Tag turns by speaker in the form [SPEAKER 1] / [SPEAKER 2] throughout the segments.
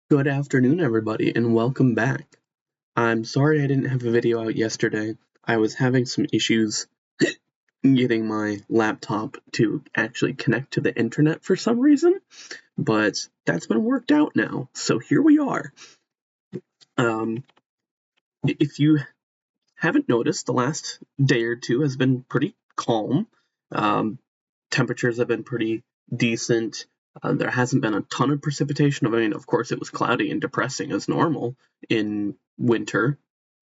[SPEAKER 1] Good afternoon, everybody, and welcome back. I'm sorry I didn't have a video out yesterday. I was having some issues getting my laptop to actually connect to the internet for some reason, but that's been worked out now, so here we are. If you haven't noticed, the last day or two has been pretty calm. Um, Temperatures have been pretty decent. There hasn't been a ton of precipitation. I mean, of course, it was cloudy and depressing as normal in winter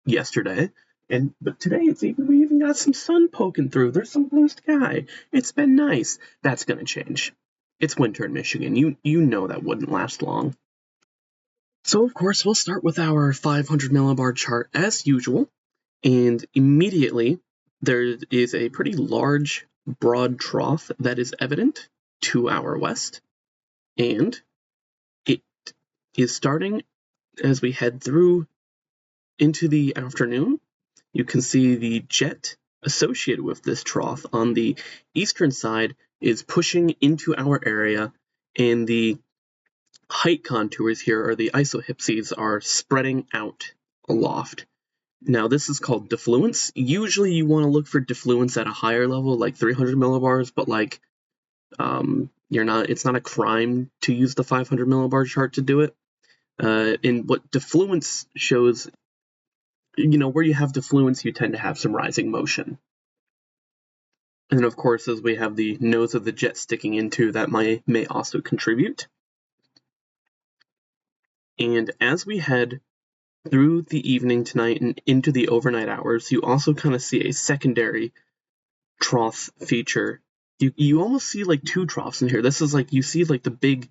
[SPEAKER 1] yesterday. But today we even got some sun poking through. There's some blue sky. It's been nice. That's gonna change. It's winter in Michigan. You know that wouldn't last long. So of course we'll start with our 500 millibar chart as usual, and immediately there is a pretty large broad trough that is evident to our west, and it is starting as we head through into the afternoon. You can see the jet associated with this trough on the eastern side is pushing into our area, and the height contours here, or the isohypses, are spreading out aloft. Now this is called defluence. Usually you want to look for defluence at a higher level, like 300 millibars, but it's not a crime to use the 500 millibar chart to do it. And what defluence shows, where you have defluence, you tend to have some rising motion. And of course, as we have the nose of the jet sticking into, that may also contribute. And as we head through the evening tonight and into the overnight hours, you also kind of see a secondary trough feature. You almost see like two troughs in here. This is like, you see like the big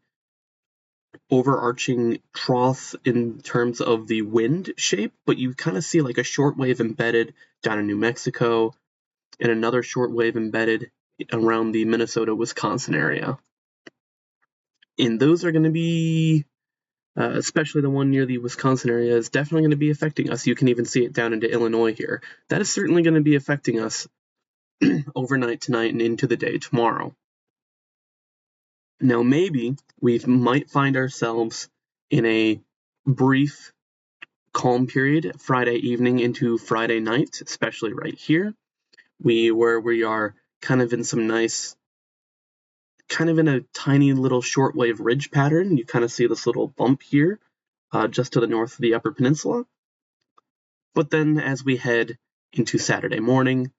[SPEAKER 1] overarching trough in terms of the wind shape, but you kind of see like a shortwave embedded down in New Mexico and another shortwave embedded around the Minnesota-Wisconsin area. And those are going to be, especially the one near the Wisconsin area, is definitely going to be affecting us. You can even see it down into Illinois here. That is certainly going to be affecting us overnight tonight and into the day tomorrow. Now, maybe we might find ourselves in a brief calm period Friday evening into Friday night, especially right here, where we are kind of in some nice, kind of in a tiny little shortwave ridge pattern. You kind of see this little bump here, just to the north of the Upper Peninsula. But then as we head into Saturday morning,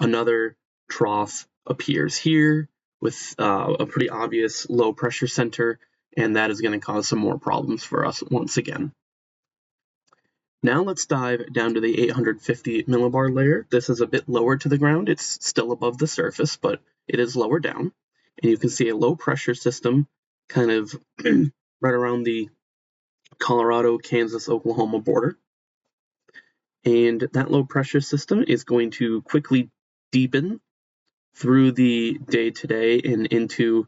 [SPEAKER 1] another trough appears here with a pretty obvious low pressure center, and that is going to cause some more problems for us once again. Now let's dive down to the 850 millibar layer. This is a bit lower to the ground. It's still above the surface, but it is lower down. And you can see a low pressure system kind of right around the Colorado, Kansas, Oklahoma border. And that low pressure system is going to quickly deepen through the day today and into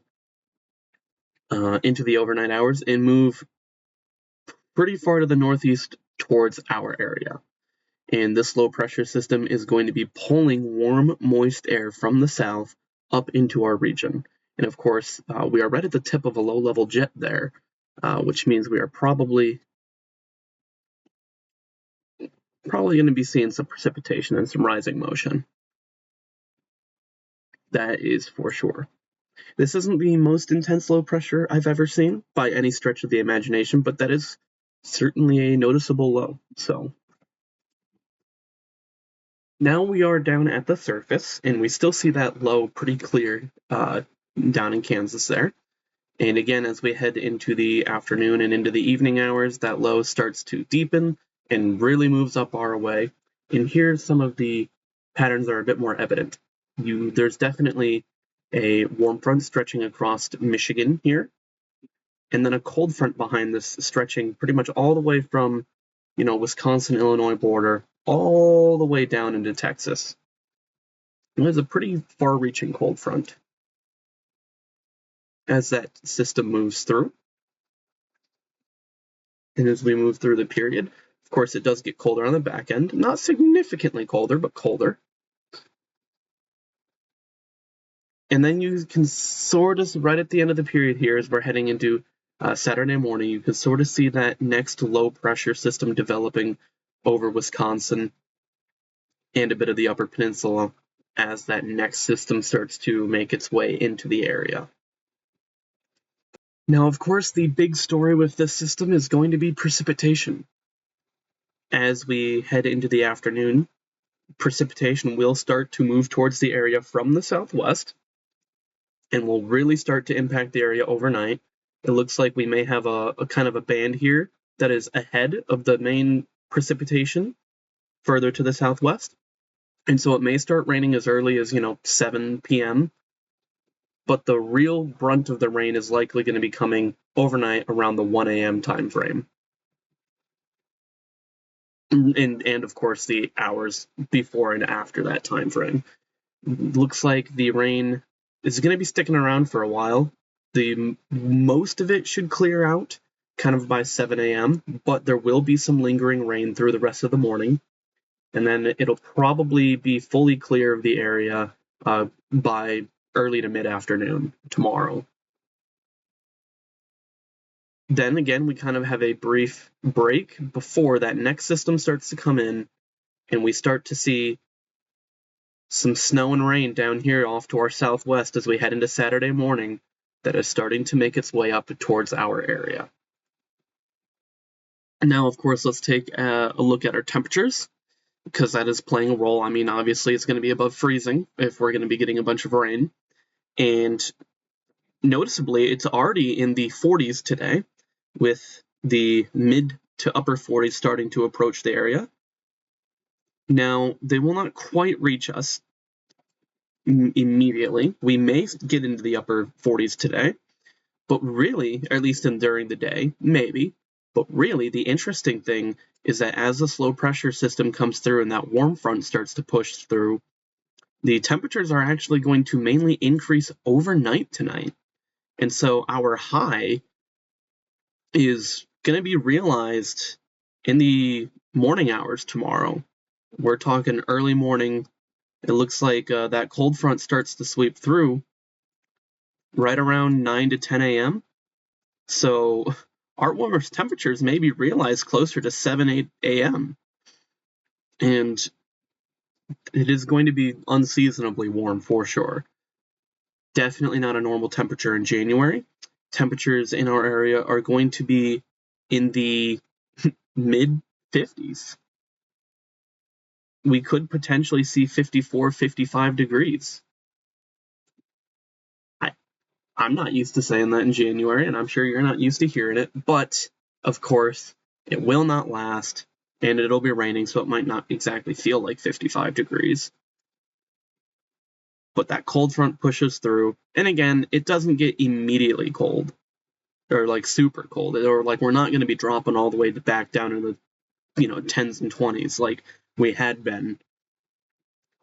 [SPEAKER 1] the overnight hours and move pretty far to the northeast towards our area. And this low pressure system is going to be pulling warm, moist air from the south up into our region. And of course, we are right at the tip of a low-level jet there, which means we are probably going to be seeing some precipitation and some rising motion. That is for sure. This isn't the most intense low pressure I've ever seen by any stretch of the imagination, but that is certainly a noticeable low. So now we are down at the surface, and we still see that low pretty clear down in Kansas there. And again, as we head into the afternoon and into the evening hours, that low starts to deepen and really moves up our way. And here some of the patterns are a bit more evident. There's definitely a warm front stretching across Michigan here, and then a cold front behind this stretching pretty much all the way from, Wisconsin, Illinois border, all the way down into Texas. It was a pretty far-reaching cold front as that system moves through. And as we move through the period, of course, it does get colder on the back end. Not significantly colder, but colder. And then you can sort of, right at the end of the period here, as we're heading into Saturday morning, you can sort of see that next low pressure system developing over Wisconsin and a bit of the Upper Peninsula as that next system starts to make its way into the area. Now, of course, the big story with this system is going to be precipitation. As we head into the afternoon, precipitation will start to move towards the area from the southwest and will really start to impact the area overnight. It looks like we may have a kind of a band here that is ahead of the main precipitation further to the southwest. And so it may start raining as early as, 7 p.m., but the real brunt of the rain is likely going to be coming overnight around the 1 a.m. time frame. And of course, the hours before and after that time frame. Looks like the rain is going to be sticking around for a while. Most of it should clear out kind of by 7 a.m., but there will be some lingering rain through the rest of the morning. And then it'll probably be fully clear of the area by early to mid-afternoon tomorrow. Then again, we kind of have a brief break before that next system starts to come in, and we start to see some snow and rain down here off to our southwest as we head into Saturday morning that is starting to make its way up towards our area. Now, of course, let's take a look at our temperatures, because that is playing a role. I mean, obviously, it's going to be above freezing if we're going to be getting a bunch of rain. And noticeably, it's already in the 40s today, with the mid to upper 40s starting to approach the area. Now, they will not quite reach us immediately. We may get into the upper 40s today, but really, or at least during the day, maybe. But really, the interesting thing is that as the low pressure system comes through and that warm front starts to push through, the temperatures are actually going to mainly increase overnight tonight. And so our high is going to be realized in the morning hours tomorrow. We're talking early morning. It looks like that cold front starts to sweep through right around 9 to 10 a.m. So our warmer temperatures may be realized closer to 7, 8 a.m. And it is going to be unseasonably warm for sure. Definitely not a normal temperature in January. Temperatures in our area are going to be in the mid 50s. We could potentially see 54, 55 degrees. I'm not used to saying that in January, and I'm sure you're not used to hearing it, but of course, it will not last, and it'll be raining, so it might not exactly feel like 55 degrees. But that cold front pushes through, and again, it doesn't get immediately cold, or like super cold, or like we're not going to be dropping all the way back down in the 10s and 20s like we had been.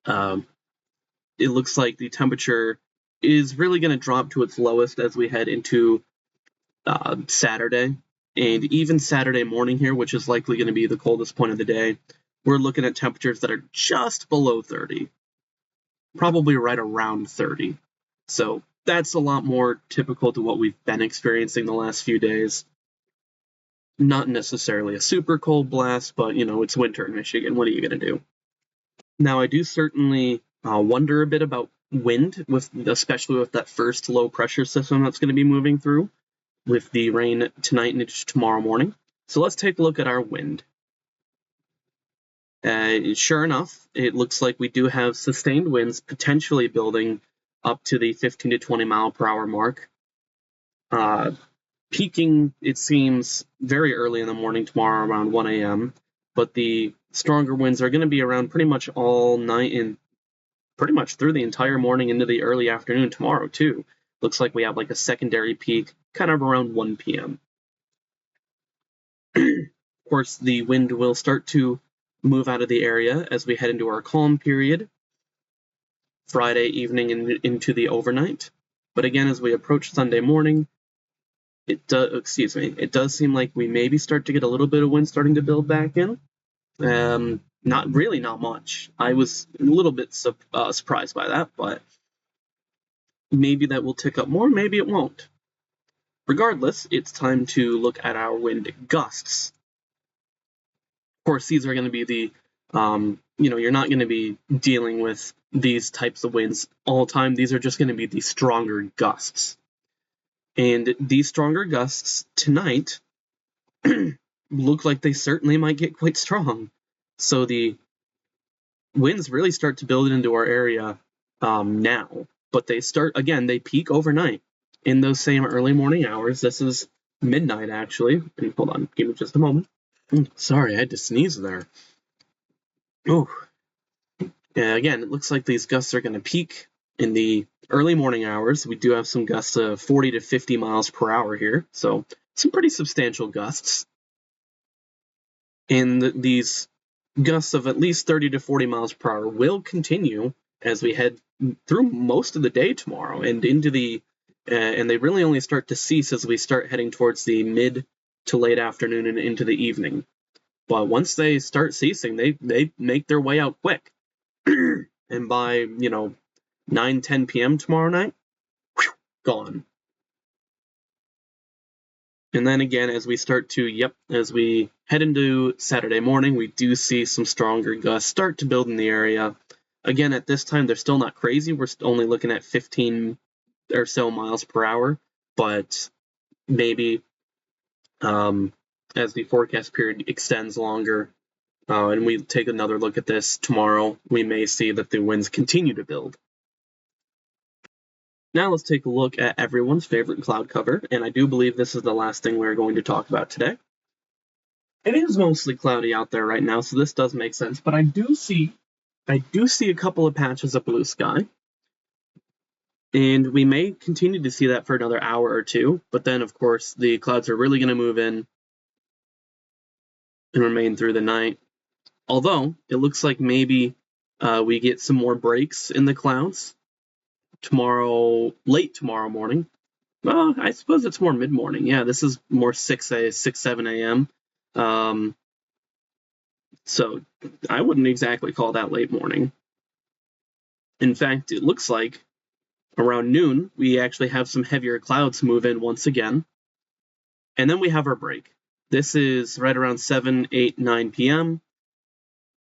[SPEAKER 1] It looks like the temperature is really going to drop to its lowest as we head into Saturday, and even Saturday morning here, which is likely going to be the coldest point of the day. We're looking at temperatures that are just below 30, probably right around 30. So that's a lot more typical to what we've been experiencing the last few days. Not necessarily a super cold blast, but it's winter in Michigan. What are you going to do? Now, I do certainly wonder a bit about wind, especially with that first low pressure system that's going to be moving through with the rain tonight and tomorrow morning. So let's take a look at our wind. Sure enough, it looks like we do have sustained winds potentially building up to the 15 to 20 mile per hour mark. Peaking, it seems, very early in the morning tomorrow around 1 a.m., but the stronger winds are going to be around pretty much all night and pretty much through the entire morning into the early afternoon tomorrow, too. Looks like we have like a secondary peak kind of around 1 p.m. Of course, the wind will start to move out of the area as we head into our calm period, Friday evening and into the overnight. But again, as we approach Sunday morning, it does seem like we maybe start to get a little bit of wind starting to build back in. Not much. I was a little bit surprised by that, but maybe that will tick up more, maybe it won't. regardless, it's time to look at our wind gusts. Of course, these are going to be the, you're not going to be dealing with these types of winds all the time. These are just going to be the stronger gusts. And these stronger gusts tonight look like they certainly might get quite strong. So the winds really start to build into our area now. But they peak overnight in those same early morning hours. This is midnight, actually. And hold on, give me just a moment. Sorry, I had to sneeze there. Oh. Yeah, again, it looks like these gusts are going to peak in the early morning hours. We do have some gusts of 40 to 50 miles per hour here, so some pretty substantial gusts. And these gusts of at least 30 to 40 miles per hour will continue as we head through most of the day tomorrow and into and they really only start to cease as we start heading towards the mid to late afternoon and into the evening. But once they start ceasing, they make their way out quick. And by, 9, 10 p.m. tomorrow night, gone. And then again, as we head into Saturday morning, we do see some stronger gusts start to build in the area. Again, at this time, they're still not crazy. We're only looking at 15 or so miles per hour, but maybe as the forecast period extends longer, and we take another look at this tomorrow, we may see that the winds continue to build. Now let's take a look at everyone's favorite cloud cover, and I do believe this is the last thing we're going to talk about today. It is mostly cloudy out there right now, so this does make sense, but I do see a couple of patches of blue sky. And we may continue to see that for another hour or two, but then, of course, the clouds are really going to move in and remain through the night. Although, it looks like maybe we get some more breaks in the clouds late tomorrow morning. Well, I suppose it's more mid-morning. Yeah, this is more 6, 7 a.m. So I wouldn't exactly call that late morning. In fact, it looks like around noon, we actually have some heavier clouds move in once again. And then we have our break. This is right around 7, 8, 9 p.m.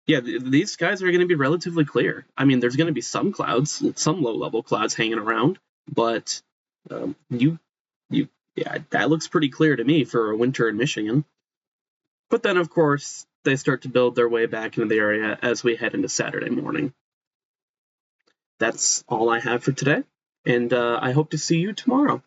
[SPEAKER 1] Yeah, these skies are going to be relatively clear. I mean, there's going to be some clouds, some low-level clouds hanging around, but that looks pretty clear to me for a winter in Michigan. But then, of course, they start to build their way back into the area as we head into Saturday morning. That's all I have for today, and I hope to see you tomorrow.